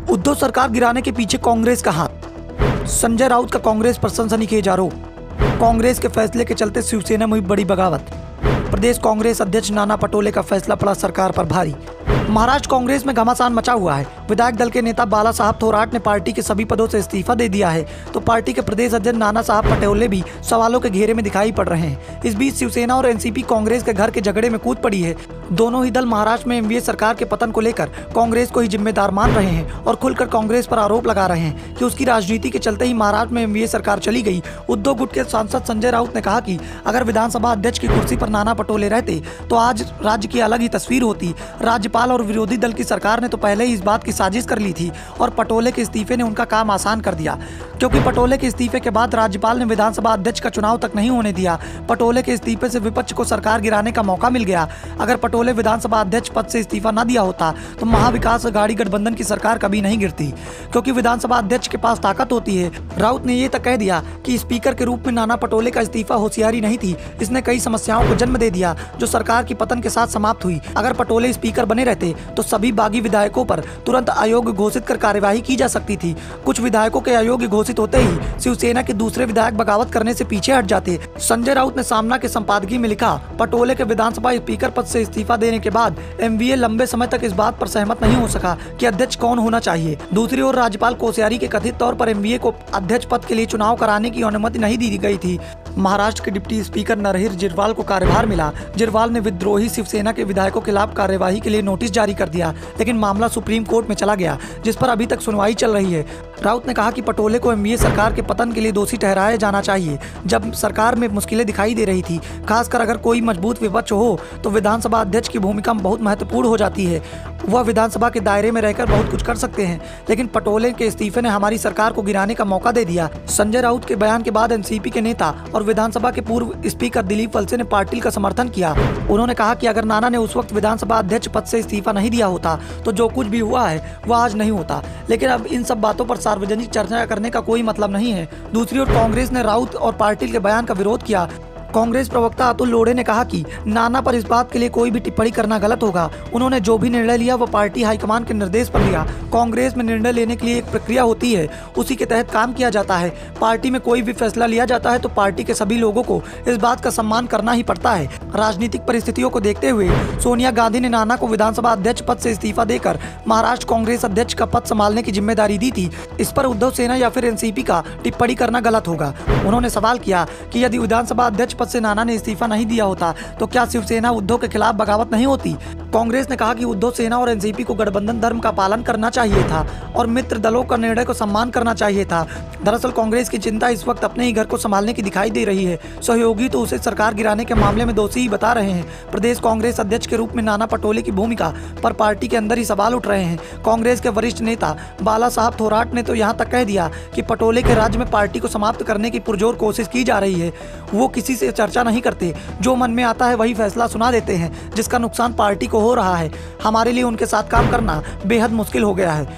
उद्धव सरकार गिराने के पीछे कांग्रेस का हाथ। संजय राउत का कांग्रेस पर सनसनीखेज आरोप। कांग्रेस के फैसले के चलते शिवसेना में हुई बड़ी बगावत। प्रदेश कांग्रेस अध्यक्ष नाना पटोले का फैसला पड़ा सरकार पर भारी। महाराष्ट्र कांग्रेस में घमासान मचा हुआ है। विधायक दल के नेता बाला साहब थोराट ने पार्टी के सभी पदों से इस्तीफा दे दिया है, तो पार्टी के प्रदेश अध्यक्ष नाना साहब पटोले भी सवालों के घेरे में दिखाई पड़ रहे हैं। इस बीच शिवसेना और एनसीपी कांग्रेस के घर के झगड़े में कूद पड़ी है। दोनों ही दल महाराष्ट्र में एनडीए सरकार के पतन को लेकर कांग्रेस को ही जिम्मेदार मान रहे हैं और खुलकर कांग्रेस पर आरोप लगा रहे हैं कि उसकी राजनीति के चलते ही महाराष्ट्र में एनडीए सरकार चली गई। उद्धव गुट के सांसद संजय राउत ने कहा कि अगर विधानसभा अध्यक्ष की कुर्सी पर नाना पटोले रहते तो आज राज्य की अलग ही तस्वीर होती। राज्यपाल और विरोधी दल की सरकार ने तो पहले ही इस बात की साजिश कर ली थी और पटोले के इस्तीफे ने उनका काम आसान कर दिया, क्योंकि पटोले के इस्तीफे के बाद राज्यपाल ने विधानसभा अध्यक्ष का चुनाव तक नहीं होने दिया। पटोले के इस्तीफे से विपक्ष को सरकार गिराने का मौका मिल गया। अगर पटोले विधानसभा अध्यक्ष पद से इस्तीफा न दिया होता तो महाविकास अघाड़ी गठबंधन की सरकार कभी नहीं गिरती, क्योंकि विधानसभा अध्यक्ष के पास ताकत होती है। राउत ने यह तक कह दिया कि स्पीकर के रूप में नाना पटोले का इस्तीफा होशियारी नहीं थी, इसने कई समस्याओं को जन्म दे दिया जो सरकार की पतन के साथ समाप्त हुई। अगर पटोले स्पीकर बने रहते तो सभी बागी विधायकों पर तुरंत अयोग्य घोषित कर कार्यवाही की जा सकती थी। कुछ विधायकों के अयोग्य घोषित होते ही शिवसेना के दूसरे विधायक बगावत करने से पीछे हट जाते। संजय राउत ने सामना के संपादकीय में लिखा, पटोले के विधानसभा स्पीकर पद से इस्तीफा देने के बाद एमवीए लंबे समय तक इस बात पर सहमत नहीं हो सका कि अध्यक्ष कौन होना चाहिए। दूसरी ओर राज्यपाल कोश्यारी के कथित तौर पर एमवीए को अध्यक्ष पद के लिए चुनाव कराने की अनुमति नहीं दी गई थी। महाराष्ट्र के डिप्टी स्पीकर नरहर जिरवाल को कार्यभार मिला। जिरवाल ने विद्रोही शिवसेना के विधायकों के खिलाफ कार्यवाही के लिए नोटिस जारी कर दिया, लेकिन मामला सुप्रीम कोर्ट में चला गया, जिस पर अभी तक सुनवाई चल रही है। राउत ने कहा कि पटोले को एमवीए सरकार के पतन के लिए दोषी ठहराया जाना चाहिए। जब सरकार में मुश्किलें दिखाई दे रही थी, खासकर अगर कोई मजबूत विपक्ष हो तो विधानसभा अध्यक्ष की भूमिका बहुत महत्वपूर्ण हो जाती है। वह विधानसभा के दायरे में रहकर बहुत कुछ कर सकते हैं, लेकिन पटोले के इस्तीफे ने हमारी सरकार को गिराने का मौका दे दिया। संजय राउत के बयान के बाद एनसीपी के नेता और विधानसभा के पूर्व स्पीकर दिलीप वलसे ने पाटिल का समर्थन किया। उन्होंने कहा कि अगर नाना ने उस वक्त विधानसभा अध्यक्ष पद से इस्तीफा नहीं दिया होता तो जो कुछ भी हुआ है वह आज नहीं होता, लेकिन अब इन सब बातों पर सार्वजनिक चर्चा करने का कोई मतलब नहीं है। दूसरी ओर कांग्रेस ने राउत और पाटिल के बयान का विरोध किया। कांग्रेस प्रवक्ता अतुल लोढ़े ने कहा कि नाना पर इस बात के लिए कोई भी टिप्पणी करना गलत होगा। उन्होंने जो भी निर्णय लिया वह पार्टी हाईकमान के निर्देश पर लिया। कांग्रेस में निर्णय लेने के लिए एक प्रक्रिया होती है, उसी के तहत काम किया जाता है। पार्टी में कोई भी फैसला लिया जाता है तो पार्टी के सभी लोगों को इस बात का सम्मान करना ही पड़ता है। राजनीतिक परिस्थितियों को देखते हुए सोनिया गांधी ने नाना को विधानसभा अध्यक्ष पद से इस्तीफा देकर महाराष्ट्र कांग्रेस अध्यक्ष का पद संभालने की जिम्मेदारी दी थी। इस पर उद्धव सेना या फिर एनसीपी का टिप्पणी करना गलत होगा। उन्होंने सवाल किया कि यदि विधानसभा अध्यक्ष पद से नाना ने इस्तीफा नहीं दिया होता तो क्या शिवसेना उद्धव के खिलाफ बगावत नहीं होती। कांग्रेस ने कहा कि उद्धव सेना और एनसीपी को गठबंधन धर्म का पालन करना चाहिए था और मित्र दलों का निर्णय को सम्मान करना चाहिए था। दरअसल कांग्रेस की चिंता इस वक्त अपने ही घर को संभालने की दिखाई दे रही है। सहयोगी तो उसे सरकार गिराने के मामले में दोषी ही बता रहे हैं। प्रदेश कांग्रेस अध्यक्ष के रूप में नाना पटोले की भूमिका पर पार्टी के अंदर ही सवाल उठ रहे हैं। कांग्रेस के वरिष्ठ नेता बाला साहब थोराट ने तो यहाँ तक कह दिया कि पटोले के राज्य में पार्टी को समाप्त करने की पुरजोर कोशिश की जा रही है। वो किसी से चर्चा नहीं करते, जो मन में आता है वही फैसला सुना देते हैं, जिसका नुकसान पार्टी को हो रहा है। हमारे लिए उनके साथ काम करना बेहद मुश्किल हो गया है।